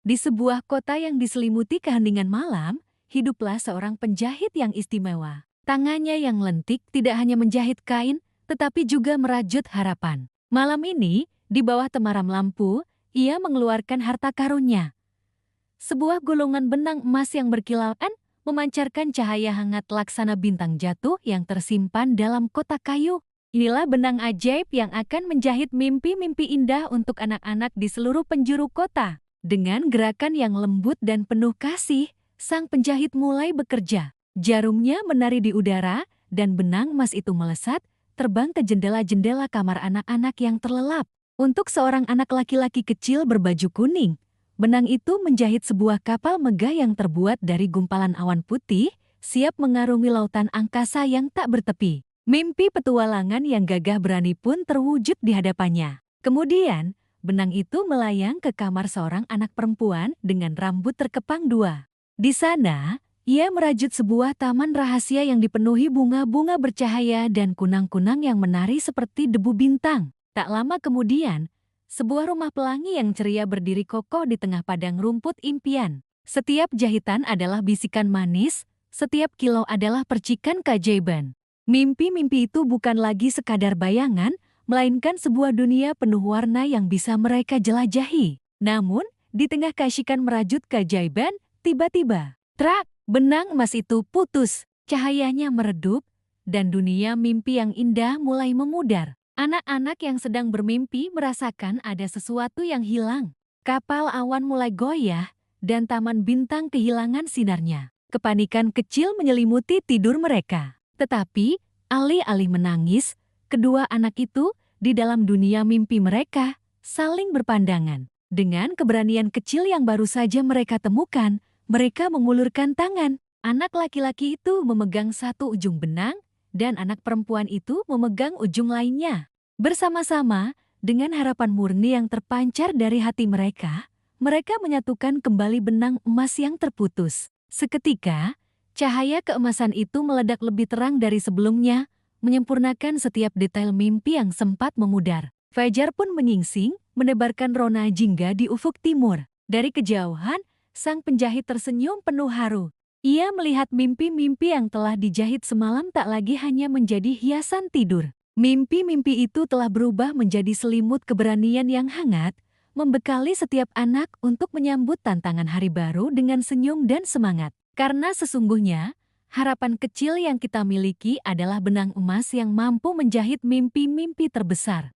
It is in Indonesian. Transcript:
Di sebuah kota yang diselimuti keheningan malam, hiduplah seorang penjahit yang istimewa. Tangannya yang lentik tidak hanya menjahit kain, tetapi juga merajut harapan. Malam ini, di bawah temaram lampu, ia mengeluarkan harta karunnya. Sebuah gulungan benang emas yang berkilauan memancarkan cahaya hangat laksana bintang jatuh yang tersimpan dalam kotak kayu. Inilah benang ajaib yang akan menjahit mimpi-mimpi indah untuk anak-anak di seluruh penjuru kota. Dengan gerakan yang lembut dan penuh kasih, sang penjahit mulai bekerja. Jarumnya menari di udara, dan benang emas itu melesat, terbang ke jendela-jendela kamar anak-anak yang terlelap. Untuk seorang anak laki-laki kecil berbaju kuning, benang itu menjahit sebuah kapal megah yang terbuat dari gumpalan awan putih, siap mengarungi lautan angkasa yang tak bertepi. Mimpi petualangan yang gagah berani pun terwujud di hadapannya. Kemudian, benang itu melayang ke kamar seorang anak perempuan dengan rambut terkepang dua. Di sana, ia merajut sebuah taman rahasia yang dipenuhi bunga-bunga bercahaya dan kunang-kunang yang menari seperti debu bintang. Tak lama kemudian, sebuah rumah pelangi yang ceria berdiri kokoh di tengah padang rumput impian. Setiap jahitan adalah bisikan manis, setiap kilau adalah percikan keajaiban. Mimpi-mimpi itu bukan lagi sekadar bayangan, melainkan sebuah dunia penuh warna yang bisa mereka jelajahi. Namun, di tengah keasyikan merajut keajaiban, tiba-tiba, trak, benang emas itu putus, cahayanya meredup, dan dunia mimpi yang indah mulai memudar. Anak-anak yang sedang bermimpi merasakan ada sesuatu yang hilang. Kapal awan mulai goyah, dan taman bintang kehilangan sinarnya. Kepanikan kecil menyelimuti tidur mereka. Tetapi, alih-alih menangis, kedua anak itu, di dalam dunia mimpi mereka, saling berpandangan. Dengan keberanian kecil yang baru saja mereka temukan, mereka mengulurkan tangan. Anak laki-laki itu memegang satu ujung benang, dan anak perempuan itu memegang ujung lainnya. Bersama-sama, dengan harapan murni yang terpancar dari hati mereka, mereka menyatukan kembali benang emas yang terputus. Seketika, cahaya keemasan itu meledak lebih terang dari sebelumnya, menyempurnakan setiap detail mimpi yang sempat memudar. Fajar pun menyingsing, menebarkan rona jingga di ufuk timur. Dari kejauhan, sang penjahit tersenyum penuh haru. Ia melihat mimpi-mimpi yang telah dijahit semalam tak lagi hanya menjadi hiasan tidur. Mimpi-mimpi itu telah berubah menjadi selimut keberanian yang hangat, membekali setiap anak untuk menyambut tantangan hari baru dengan senyum dan semangat. Karena sesungguhnya, harapan kecil yang kita miliki adalah benang emas yang mampu menjahit mimpi-mimpi terbesar.